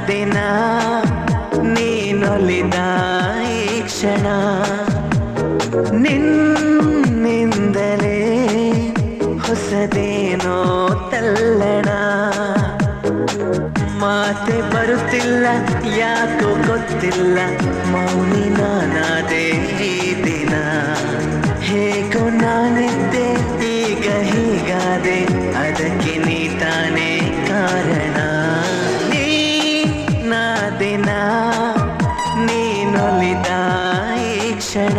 ದಿನ ನೀನೊಲಿದ ಈ ಕ್ಷಣ ನಿನ್ನಿಂದಲೇ ಹೊಸದೇನೋ ತಲ್ಲಣ ಮಾತೆ ಬರುತ್ತಿಲ್ಲ ಯಾಕೋ ಗೊತ್ತಿಲ್ಲ ಮೌನಿ ನಾನಾದೆ ಈ ದಿನ ಹೇಗೋ ನಾನಿದ್ದೆ ಈಗ ಹೀಗಾದೆ ಅದಕ್ಕೆ ನೀ ತಾನೇ ಕಾರಣ ನೀ ನಾ ದಿನ ನೀನೊಲಿದ ಈ ಕ್ಷಣ